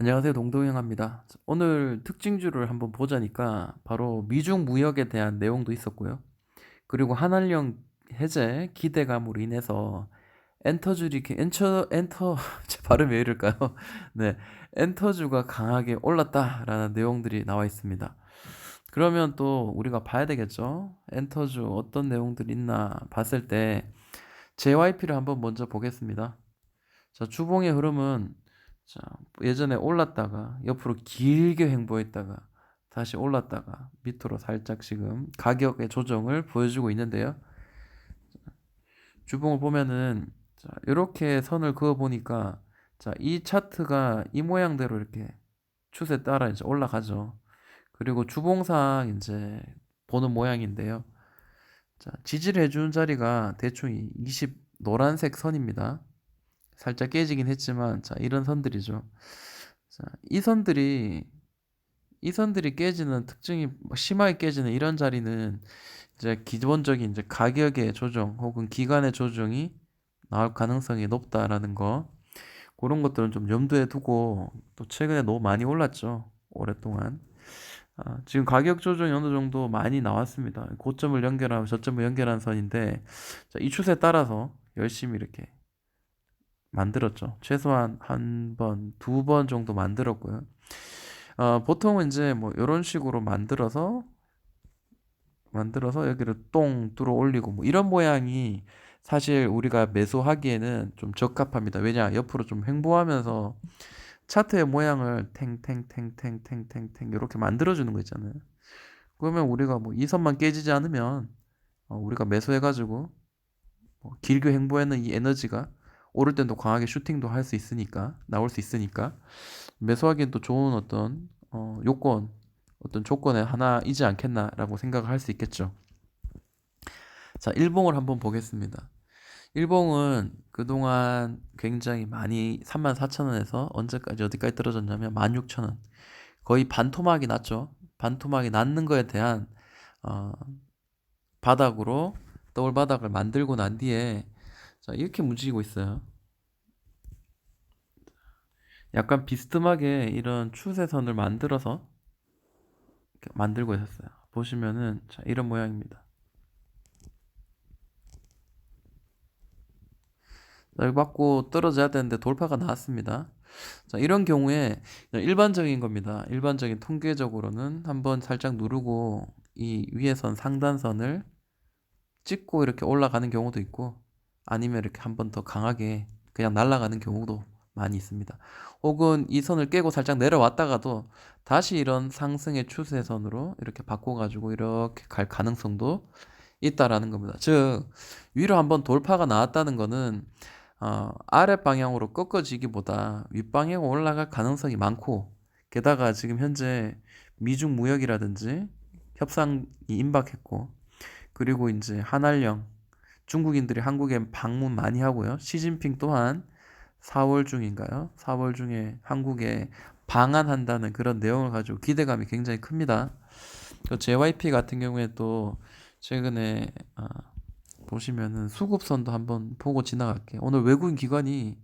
안녕하세요. 동동영합니다. 오늘 특징주를 한번 보자니까 바로 미중 무역에 대한 내용도 있었고요. 그리고 한알령 해제 기대감으로 인해서 엔터주리 엔터 제 발음이 왜 이럴까요? 네, 엔터주가 강하게 올랐다라는 내용들이 나와 있습니다. 그러면 또 우리가 봐야 되겠죠? 엔터주 어떤 내용들이 있나 봤을 때 JYP를 한번 먼저 보겠습니다. 자, 주봉의 흐름은 자, 예전에 올랐다가 옆으로 길게 횡보했다가 다시 올랐다가 밑으로 살짝 지금 가격의 조정을 보여주고 있는데요. 주봉을 보면은 자, 이렇게 선을 그어 보니까 자, 이 차트가 이 모양대로 이렇게 추세 따라 이제 올라가죠. 그리고 주봉상 이제 보는 모양인데요. 자, 지지를 해주는 자리가 대충 20 노란색 선입니다. 살짝 깨지긴 했지만 자, 이런 선들이죠. 자, 이 선들이 깨지는 특징이 심하게 깨지는 이런 자리는 이제 기본적인 이제 가격의 조정 혹은 기간의 조정이 나올 가능성이 높다라는 거 그런 것들은 좀 염두에 두고 또 최근에 너무 많이 올랐죠. 오랫동안. 지금 가격 조정이 어느 정도 많이 나왔습니다. 고점을 연결하고 저점을 연결한 선인데 자, 이 추세에 따라서 열심히 이렇게 만들었죠. 최소한 한 번, 두 번 정도 만들었고요. 보통은 이제 뭐 이런 식으로 만들어서 여기를 똥 뚫어 올리고 뭐 이런 모양이 사실 우리가 매수하기에는 좀 적합합니다. 왜냐? 옆으로 좀 횡보하면서 차트의 모양을 탱탱탱탱탱탱탱 이렇게 만들어주는 거 있잖아요. 그러면 우리가 뭐 이 선만 깨지지 않으면 우리가 매수해가지고 뭐 길게 횡보하는 이 에너지가 오를 땐 또 강하게 슈팅도 할 수 있으니까 나올 수 있으니까 매수하기엔 또 좋은 어떤 요건 어떤 조건의 하나이지 않겠나라고 생각을 할 수 있겠죠. 자, 일봉을 한번 보겠습니다. 일봉은 그동안 굉장히 많이 34,000원에서 언제까지 어디까지 떨어졌냐면 16,000원. 거의 반토막이 났죠. 반토막이 났는 거에 대한 어, 바닥으로 더블 바닥을 만들고 난 뒤에 자, 이렇게 움직이고 있어요. 약간 비스듬하게 이런 추세선을 만들어서 이렇게 만들고 있었어요. 보시면은 자, 이런 모양입니다. 자, 이거 맞고 떨어져야 되는데 돌파가 나왔습니다. 자, 이런 경우에 일반적인 겁니다. 일반적인 통계적으로는 한번 살짝 누르고 이 위에선 상단선을 찍고 이렇게 올라가는 경우도 있고 아니면 이렇게 한번 더 강하게 그냥 날아가는 경우도 많이 있습니다. 혹은 이 선을 깨고 살짝 내려왔다가도 다시 이런 상승의 추세선으로 이렇게 바꿔가지고 이렇게 갈 가능성도 있다라는 겁니다. 즉 위로 한번 돌파가 나왔다는 거는 아랫 방향으로 꺾어지기보다 윗방향으로 올라갈 가능성이 많고 게다가 지금 현재 미중 무역이라든지 협상이 임박했고 그리고 이제 한알령 중국인들이 한국에 방문 많이 하고요. 시진핑 또한 4월 중인가요? 4월 중에 한국에 방한한다는 그런 내용을 가지고 기대감이 굉장히 큽니다. 그 JYP 같은 경우에 또 최근에 보시면은 수급선도 한번 보고 지나갈게요. 오늘 외국인 기관이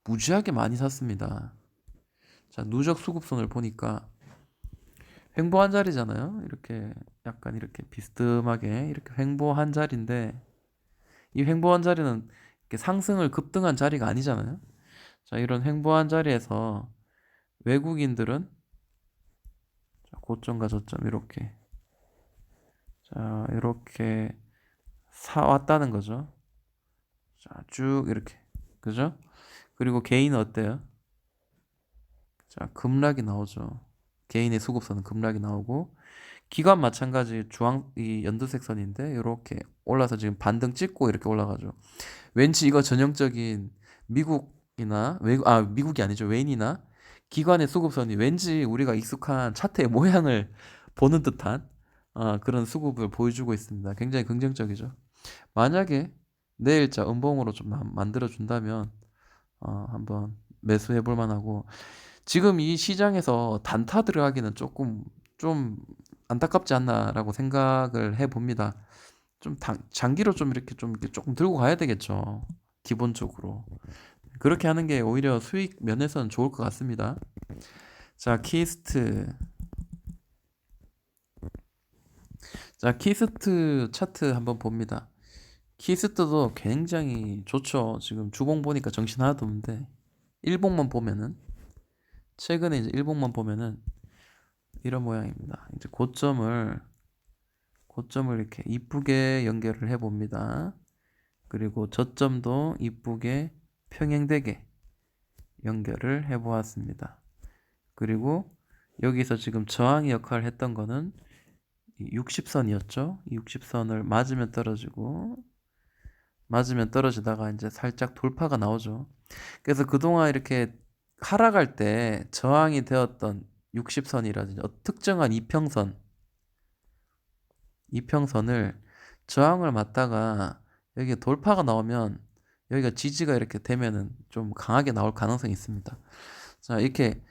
무지하게 많이 샀습니다. 자, 누적 수급선을 보니까 횡보한 자리잖아요. 이렇게 약간 이렇게 비스듬하게 이렇게 횡보한 자리인데 이 횡보한 자리는 이렇게 상승을 급등한 자리가 아니잖아요. 자, 이런 횡보한 자리에서 외국인들은 자, 고점과 저점 이렇게 자, 이렇게 사왔다는 거죠. 자, 쭉 이렇게 그죠? 그리고 개인은 어때요? 자, 급락이 나오죠. 개인의 수급선은 급락이 나오고 기관 마찬가지 주황 이 연두색 선인데 이렇게 올라서 지금 반등 찍고 이렇게 올라가죠. 왠지 이거 전형적인 미국이나 외국 미국이 아니죠. 웬이나 기관의 수급선이 왠지 우리가 익숙한 차트의 모양을 보는 듯한 그런 수급을 보여주고 있습니다. 굉장히 긍정적이죠. 만약에 내일자 음봉으로 좀 만들어 준다면 한번 매수해 볼 만하고 지금 이 시장에서 단타 들어가기는 조금 좀 안타깝지 않나라고 생각을 해 봅니다. 좀 장기로 좀 이렇게 조금 들고 가야 되겠죠. 기본적으로. 그렇게 하는 게 오히려 수익 면에서는 좋을 것 같습니다. 자, 키스트. 자, 키스트 차트 한번 봅니다. 키스트도 굉장히 좋죠. 지금 주봉 보니까 정신 하나도 없는데 일봉만 보면은 최근에 이제 일봉만 보면은 이런 모양입니다. 이제 고점을 이렇게 이쁘게 연결을 해 봅니다. 그리고 저점도 이쁘게 평행되게 연결을 해 보았습니다. 그리고 여기서 지금 저항의 역할을 했던 거는 60선이었죠. 60선을 맞으면 떨어지다가 이제 살짝 돌파가 나오죠. 그래서 그동안 이렇게 하락할 때 저항이 되었던 60선이라든지 특정한 이평선을 저항을 맞다가 여기 돌파가 나오면 여기가 지지가 이렇게 되면은 좀 강하게 나올 가능성이 있습니다. 자, 이렇게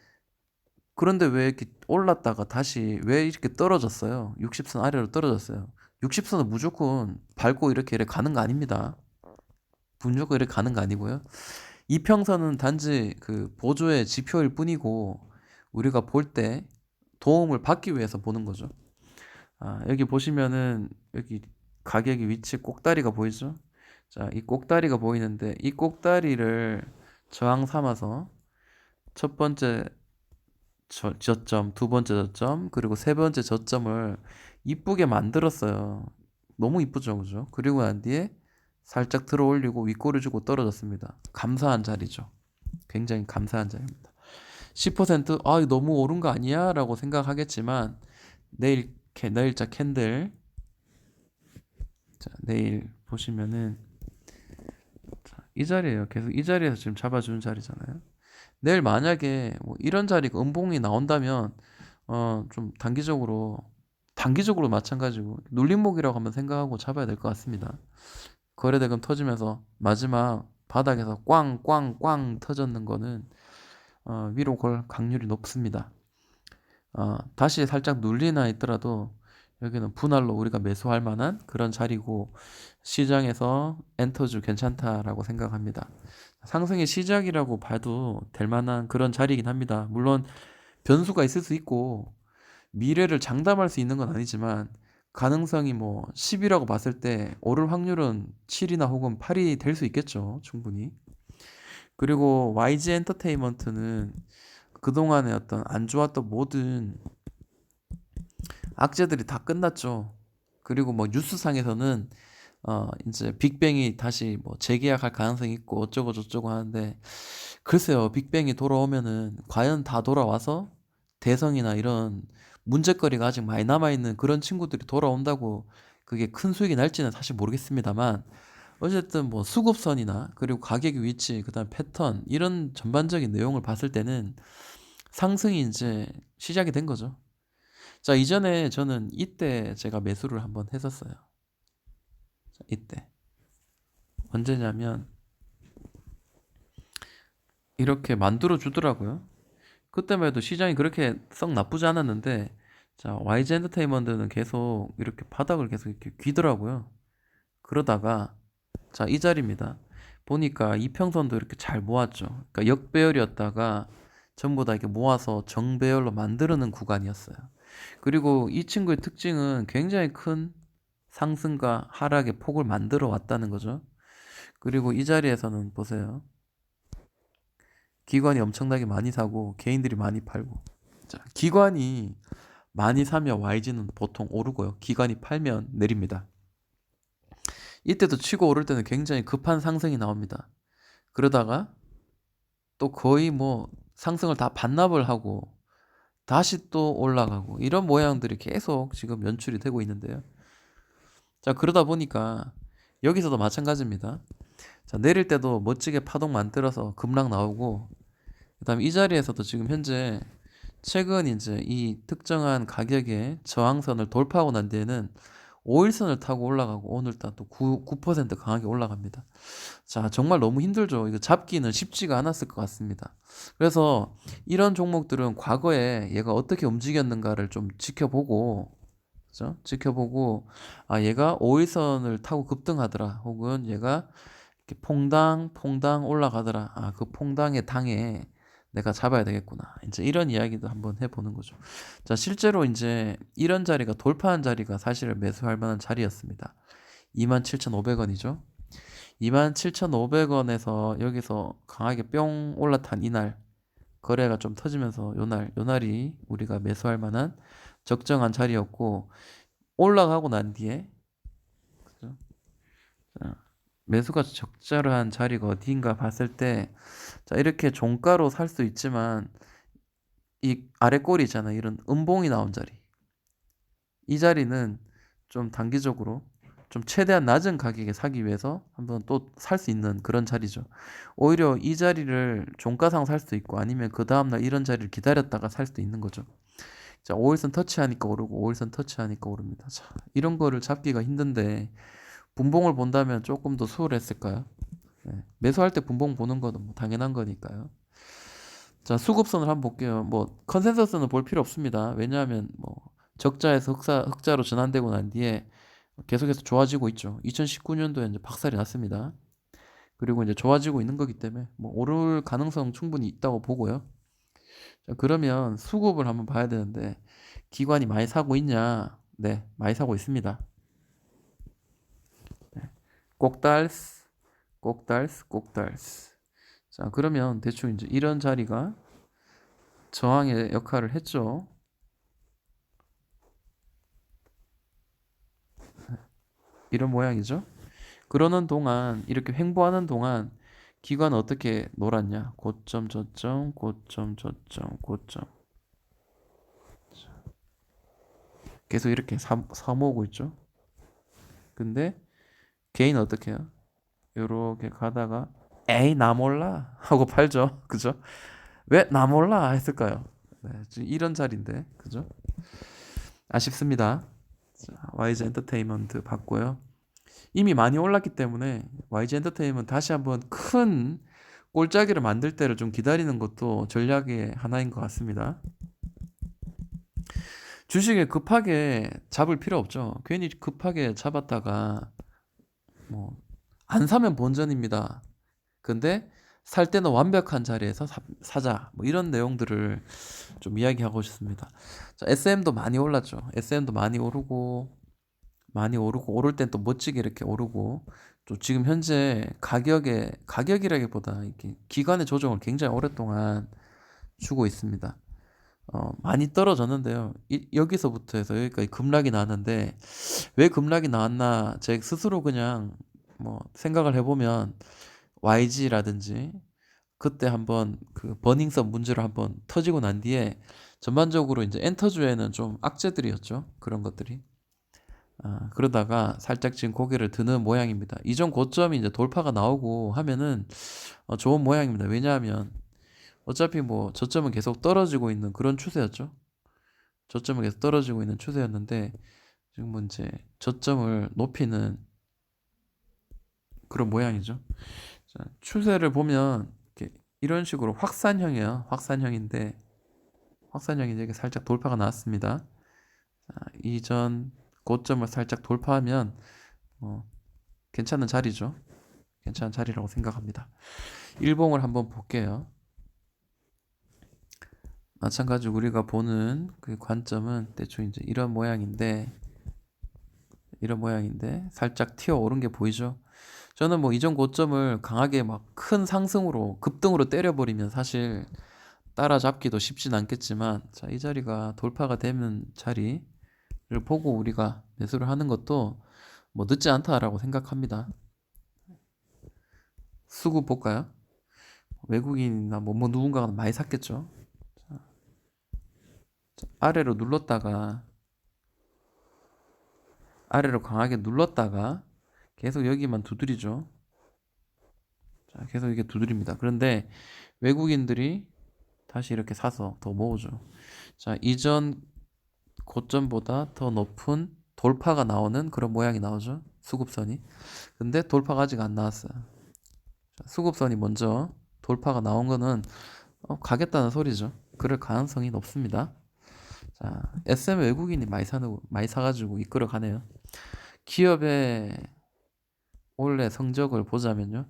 그런데 왜 이렇게 올랐다가 다시 왜 이렇게 떨어졌어요? 60선 아래로 떨어졌어요. 60선은 무조건 밟고 이렇게 가는 거 아닙니다. 무조건 이렇게 가는 거 아니고요. 이평선은 단지 그 보조의 지표일 뿐이고 우리가 볼 때 도움을 받기 위해서 보는 거죠. 여기 보시면은 여기 가격의 위치 꼭다리가 보이죠? 자, 이 꼭다리가 보이는데 이 꼭다리를 저항 삼아서 첫 번째 저점, 두 번째 저점, 그리고 세 번째 저점을 이쁘게 만들었어요. 너무 이쁘죠, 그죠? 그리고 난 뒤에 살짝 들어 올리고 윗꼬리 주고 떨어졌습니다. 감사한 자리죠. 굉장히 감사한 자리입니다. 10% 이거 너무 오른 거 아니야? 라고 생각하겠지만 내일자 캔들 자, 내일 보시면은 이 자리에요. 계속 이 자리에서 지금 잡아주는 자리잖아요. 내일 만약에 뭐 이런 자리가 음봉이 나온다면 좀 단기적으로 마찬가지고 눌림목이라고 한번 생각하고 잡아야 될 것 같습니다. 거래대금 터지면서 마지막 바닥에서 꽝꽝꽝 터졌는 거는 위로 걸 확률이 높습니다. 다시 살짝 눌리나 있더라도 여기는 분할로 우리가 매수할 만한 그런 자리고 시장에서 엔터주 괜찮다라고 생각합니다. 상승의 시작이라고 봐도 될 만한 그런 자리이긴 합니다. 물론 변수가 있을 수 있고 미래를 장담할 수 있는 건 아니지만 가능성이 뭐 10이라고 봤을 때 오를 확률은 7이나 혹은 8이 될 수 있겠죠. 충분히. 그리고 YG 엔터테인먼트는 그동안에 어떤 안 좋았던 모든 악재들이 다 끝났죠. 그리고 뭐 뉴스상에서는 이제 빅뱅이 다시 뭐 재계약할 가능성이 있고 어쩌고 저쩌고 하는데 글쎄요. 빅뱅이 돌아오면은 과연 다 돌아와서 대성이나 이런 문제거리가 아직 많이 남아있는 그런 친구들이 돌아온다고 그게 큰 수익이 날지는 사실 모르겠습니다만 어쨌든 뭐 수급선이나 그리고 가격 위치 그다음 패턴 이런 전반적인 내용을 봤을 때는 상승이 이제 시작이 된 거죠. 자, 이전에 저는 이때 제가 매수를 한번 했었어요. 자, 이때. 언제냐면 이렇게 만들어 주더라고요. 그때만 해도 시장이 그렇게 썩 나쁘지 않았는데 자, YG 엔터테인먼트는 계속 이렇게 바닥을 계속 이렇게 귀더라고요. 그러다가 자, 이 자리입니다. 보니까 이평선도 이렇게 잘 모았죠. 그러니까 역배열이었다가 전부 다 이렇게 모아서 정배열로 만드는 구간이었어요. 그리고 이 친구의 특징은 굉장히 큰 상승과 하락의 폭을 만들어 왔다는 거죠. 그리고 이 자리에서는 보세요. 기관이 엄청나게 많이 사고 개인들이 많이 팔고. 자, 기관이 많이 사면 YG는 보통 오르고요. 기관이 팔면 내립니다. 이때도 치고 오를 때는 굉장히 급한 상승이 나옵니다. 그러다가 또 거의 뭐 상승을 다 반납을 하고 다시 또 올라가고 이런 모양들이 계속 지금 연출이 되고 있는데요. 자, 그러다 보니까 여기서도 마찬가지입니다. 자, 내릴 때도 멋지게 파동 만들어서 급락 나오고 그다음에 이 자리에서도 지금 현재 최근 이제 이 특정한 가격의 저항선을 돌파하고 난 뒤에는 5일선을 타고 올라가고 오늘 또 9% 강하게 올라갑니다. 자, 정말 너무 힘들죠. 이거 잡기는 쉽지가 않았을 것 같습니다. 그래서 이런 종목들은 과거에 얘가 어떻게 움직였는가를 좀 지켜보고, 그죠? 지켜보고, 얘가 5일선을 타고 급등하더라. 혹은 얘가 이렇게 퐁당 올라가더라. 그 퐁당의 당에 내가 잡아야 되겠구나. 이제 이런 이야기도 한번 해보는 거죠. 자, 실제로 이제 이런 자리가 돌파한 자리가 사실은 매수할 만한 자리였습니다. 27,500원이죠. 27,500원에서 여기서 강하게 뿅 올라탄 이날 거래가 좀 터지면서 요날이 우리가 매수할 만한 적정한 자리였고 올라가고 난 뒤에 그죠? 자, 매수가 적절한 자리가 어디인가 봤을 때 자, 이렇게 종가로 살 수 있지만 이 아래 꼬리 있잖아. 이런 음봉이 나온 자리. 이 자리는 좀 단기적으로 좀 최대한 낮은 가격에 사기 위해서 한번 또 살 수 있는 그런 자리죠. 오히려 이 자리를 종가상 살 수도 있고 아니면 그 다음날 이런 자리를 기다렸다가 살 수도 있는 거죠. 자, 5일선 터치하니까 오르고 5일선 터치하니까 오릅니다. 자, 이런 거를 잡기가 힘든데 분봉을 본다면 조금 더 수월했을까요? 네. 매수할 때 분봉 보는 거는 뭐 당연한 거니까요. 자, 수급선을 한번 볼게요. 뭐 컨센서스는 볼 필요 없습니다. 왜냐하면 뭐 적자에서 흑자로 전환되고 난 뒤에 계속해서 좋아지고 있죠. 2019년도에 이제 박살이 났습니다. 그리고 이제 좋아지고 있는 거기 때문에 뭐 오를 가능성 충분히 있다고 보고요. 자, 그러면 수급을 한번 봐야 되는데 기관이 많이 사고 있냐? 네, 많이 사고 있습니다. 네. 꼭달스, 꼭달스, 꼭달스. 자, 그러면 대충 이제 이런 자리가 저항의 역할을 했죠. 이런 모양이죠. 그러는 동안 이렇게 횡보하는 동안 기관은 어떻게 놀았냐? 고점 저점, 고점 저점, 고점. 계속 이렇게 사모으고 있죠. 근데 개인은 어떻게 해요? 요렇게 가다가 에이 나 몰라 하고 팔죠. 그죠? 왜 나 몰라 했을까요? 네, 지금 이런 자리인데 그죠? 아쉽습니다. 자, YG 엔터테인먼트 봤고요. 이미 많이 올랐기 때문에 YG 엔터테인먼트 다시 한번 큰 꼴짜기를 만들 때를 좀 기다리는 것도 전략의 하나인 것 같습니다. 주식에 급하게 잡을 필요 없죠. 괜히 급하게 잡았다가 뭐 안 사면 본전입니다. 근데 살 때는 완벽한 자리에서 사자. 뭐 이런 내용들을 좀 이야기하고 싶습니다. 자, SM도 많이 올랐죠. SM도 많이 오르고 오를 땐 또 멋지게 이렇게 오르고 또 지금 현재 가격이라기보다 이렇게 기간의 조정을 굉장히 오랫동안 주고 있습니다. 많이 떨어졌는데요. 여기서부터 해서 여기까지 급락이 나왔는데 왜 급락이 나왔나 제 스스로 그냥 뭐 생각을 해보면 YG라든지 그때 한번 그 버닝썬 문제로 한번 터지고 난 뒤에 전반적으로 이제 엔터주에는 좀 악재들이었죠. 그런 것들이. 그러다가 살짝 지금 고개를 드는 모양입니다. 이전 고점이 이제 돌파가 나오고 하면은 좋은 모양입니다. 왜냐하면 어차피 뭐 저점은 계속 떨어지고 있는 그런 추세였죠. 저점은 계속 떨어지고 있는 추세였는데 지금 뭐 이제 저점을 높이는 그런 모양이죠. 자, 추세를 보면 이렇게 이런 식으로 확산형이에요. 확산형인데 확산형이 이제 살짝 돌파가 나왔습니다. 자, 이전 고점을 살짝 돌파하면 괜찮은 자리죠. 괜찮은 자리라고 생각합니다. 일봉을 한번 볼게요. 마찬가지로 우리가 보는 그 관점은 대충 이제 이런 모양인데 살짝 튀어 오른 게 보이죠? 저는 뭐 이전 고점을 강하게 막 큰 상승으로 급등으로 때려버리면 사실 따라잡기도 쉽진 않겠지만 자, 이 자리가 돌파가 되는 자리를 보고 우리가 매수를 하는 것도 뭐 늦지 않다라고 생각합니다. 수급 볼까요? 외국인이나 뭐 누군가가 많이 샀겠죠. 자, 아래로 강하게 눌렀다가 계속 여기만 두드리죠. 자, 계속 이게 두드립니다. 그런데 외국인들이 다시 이렇게 사서 더 모으죠. 자, 이전 고점보다 더 높은 돌파가 나오는 그런 모양이 나오죠. 수급선이. 근데 돌파가 아직 안 나왔어요. 자, 수급선이 먼저 돌파가 나온 거는 가겠다는 소리죠. 그럴 가능성이 높습니다. 자, SM 외국인이 많이 사가지고 이끌어 가네요. 기업의 올해 성적을 보자면요.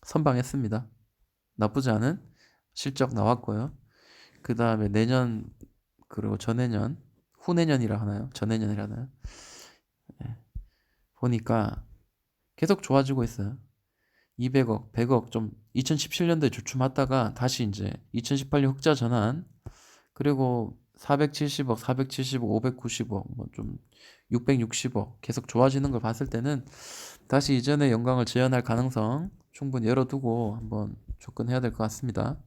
선방했습니다. 나쁘지 않은 실적 나왔고요. 그 다음에 내년, 그리고 전내년, 후내년이라 하나요? 전내년이라 하나요? 네. 보니까 계속 좋아지고 있어요. 200억, 100억 좀 2017년도에 주춤했다가 다시 이제 2018년 흑자 전환, 그리고 470억, 470억, 590억, 뭐 좀 660억 계속 좋아지는 걸 봤을 때는 다시 이전의 영광을 재현할 가능성 충분히 열어두고 한번 접근해야 될 것 같습니다.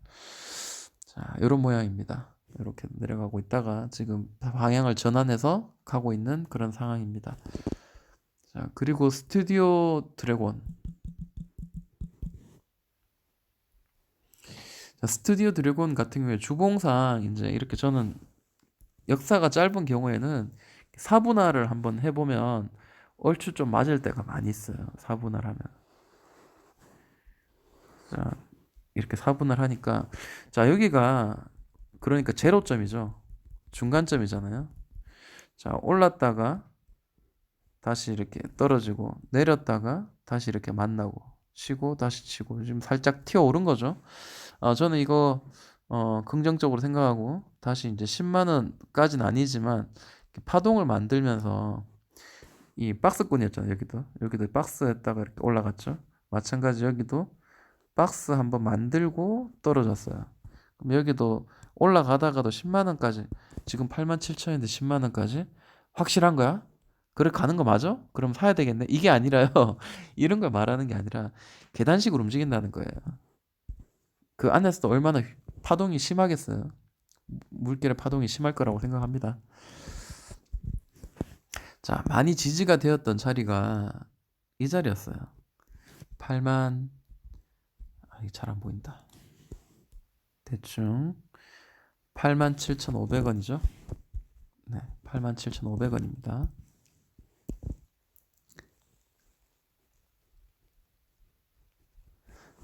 자, 이런 모양입니다. 이렇게 내려가고 있다가 지금 방향을 전환해서 가고 있는 그런 상황입니다. 자, 그리고 스튜디오 드래곤. 자, 스튜디오 드래곤 같은 경우에 주봉상 이제 이렇게 저는 역사가 짧은 경우에는 사분할을 한번 해보면 얼추 좀 맞을 때가 많이 있어요. 사분할하면. 자, 이렇게 사분할 하니까 자, 여기가 그러니까 제로점이죠. 중간점이잖아요. 자, 올랐다가 다시 이렇게 떨어지고 내렸다가 다시 이렇게 만나고 치고 다시 치고 지금 살짝 튀어 오른 거죠. 저는 이거 긍정적으로 생각하고 다시 이제 10만 원까지는 아니지만 파동을 만들면서 이 박스권이었잖아요. 여기도 박스에다가 이렇게 올라갔죠. 마찬가지 여기도 박스 한번 만들고 떨어졌어요. 그럼 여기도 올라가다가도 10만 원까지 지금 8만 7천인데 10만 원까지 확실한 거야? 그래 가는 거 맞아? 그럼 사야 되겠네. 이게 아니라요. 이런 걸 말하는 게 아니라 계단식으로 움직인다는 거예요. 그 안에서도 얼마나 파동이 심하겠어요. 물결의 파동이 심할 거라고 생각합니다. 자, 많이 지지가 되었던 자리가 이 자리였어요. 8만, 이게 잘 안 보인다. 대충 87,500원이죠. 네, 87,500원입니다.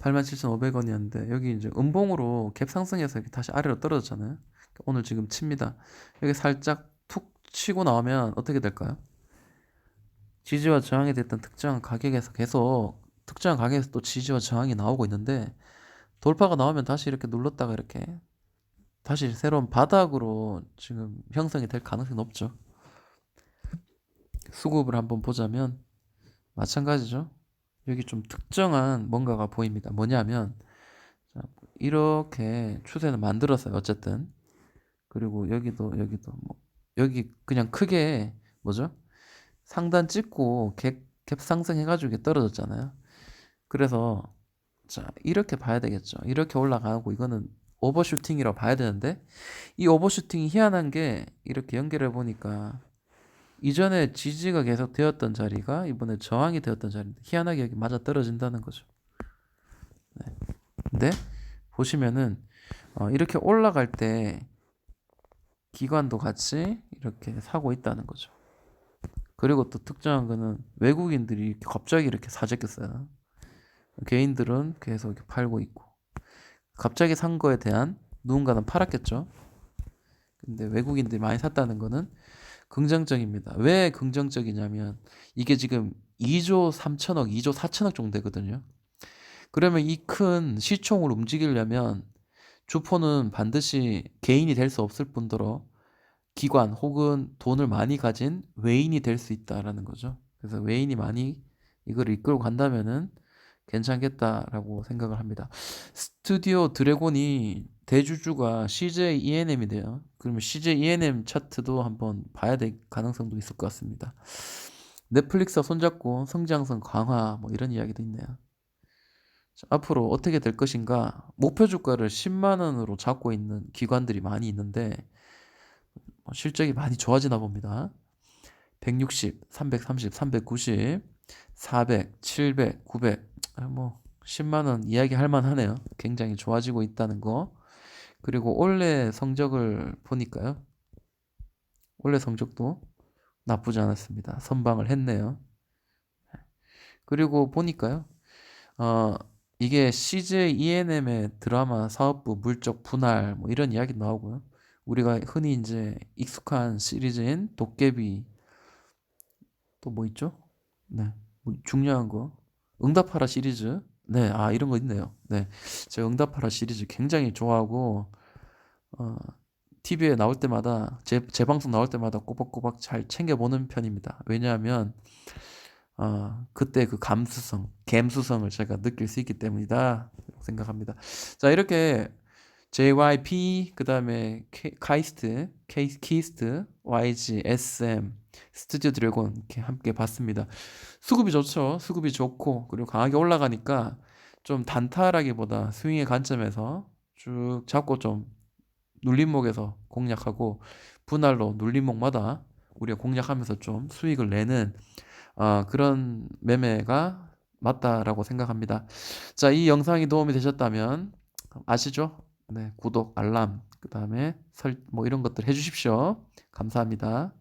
87,500원이었는데 여기 이제 음봉으로 갭 상승해서 다시 아래로 떨어졌잖아요. 오늘 지금 칩니다. 여기 살짝 툭 치고 나오면 어떻게 될까요? 지지와 저항이 됐던 특정한 가격에서 계속 특정한 가격에서 또 지지와 저항이 나오고 있는데 돌파가 나오면 다시 이렇게 눌렀다가 이렇게 다시 새로운 바닥으로 지금 형성이 될 가능성이 높죠. 수급을 한번 보자면 마찬가지죠. 여기 좀 특정한 뭔가가 보입니다. 뭐냐면 이렇게 추세는 만들었어요. 어쨌든. 그리고 여기도 뭐 여기 그냥 크게 뭐죠? 상단 찍고 갭 상승해가지고 이게 떨어졌잖아요. 그래서 자 이렇게 봐야 되겠죠. 이렇게 올라가고 이거는 오버슈팅이라고 봐야 되는데 이 오버슈팅이 희한한 게 이렇게 연결해 보니까 이전에 지지가 계속 되었던 자리가 이번에 저항이 되었던 자리인데 희한하게 여기 맞아 떨어진다는 거죠. 네. 근데 보시면은 이렇게 올라갈 때 기관도 같이 이렇게 사고 있다는 거죠. 그리고 또 특정한 거는 외국인들이 갑자기 이렇게 사재겼어요. 개인들은 계속 이렇게 팔고 있고 갑자기 산 거에 대한 누군가는 팔았겠죠. 근데 외국인들이 많이 샀다는 거는 긍정적입니다. 왜 긍정적이냐면 이게 지금 2조 3천억, 2조 4천억 정도 되거든요. 그러면 이 큰 시총을 움직이려면 주포는 반드시 개인이 될 수 없을 뿐더러 기관 혹은 돈을 많이 가진 외인이 될 수 있다라는 거죠. 그래서 외인이 많이 이걸 이끌고 간다면은 괜찮겠다라고 생각을 합니다. 스튜디오 드래곤이 대주주가 CJ ENM이돼요. 그러면 CJ ENM 차트도 한번 봐야 될 가능성도 있을 것 같습니다. 넷플릭스와 손잡고 성장성 강화 뭐 이런 이야기도 있네요. 자, 앞으로 어떻게 될 것인가? 목표 주가를 10만 원으로 잡고 있는 기관들이 많이 있는데 실적이 많이 좋아지나 봅니다. 160, 330, 390, 400, 700, 900. 뭐 10만 원 이야기 할 만하네요. 굉장히 좋아지고 있다는 거. 그리고 올해 성적을 보니까요. 올해 성적도 나쁘지 않았습니다. 선방을 했네요. 그리고 보니까요. 어, 이게 CJ ENM의 드라마 사업부 물적 분할 뭐 이런 이야기 나오고요. 우리가 흔히 이제 익숙한 시리즈인 도깨비 또 뭐 있죠? 네. 뭐 중요한 거. 응답하라 시리즈 네, 아, 이런 거 있네요. 네, 제가 응답하라 시리즈 굉장히 좋아하고, 어, TV에 나올 때마다, 재방송 나올 때마다 꼬박꼬박 잘 챙겨보는 편입니다. 왜냐하면, 그때 그 감수성을 제가 느낄 수 있기 때문이다 생각합니다. 자, 이렇게 JYP, 그 다음에 키스트, YG, SM, 스튜디오 드래곤 이렇게 함께 봤습니다. 수급이 좋죠. 수급이 좋고, 그리고 강하게 올라가니까 좀 단타라기보다 스윙의 관점에서 쭉 잡고 좀 눌림목에서 공략하고, 분할로 눌림목마다 우리가 공략하면서 좀 수익을 내는 그런 매매가 맞다라고 생각합니다. 자, 이 영상이 도움이 되셨다면 아시죠? 네, 구독, 알람, 그 다음에 뭐 이런 것들 해주십시오. 감사합니다.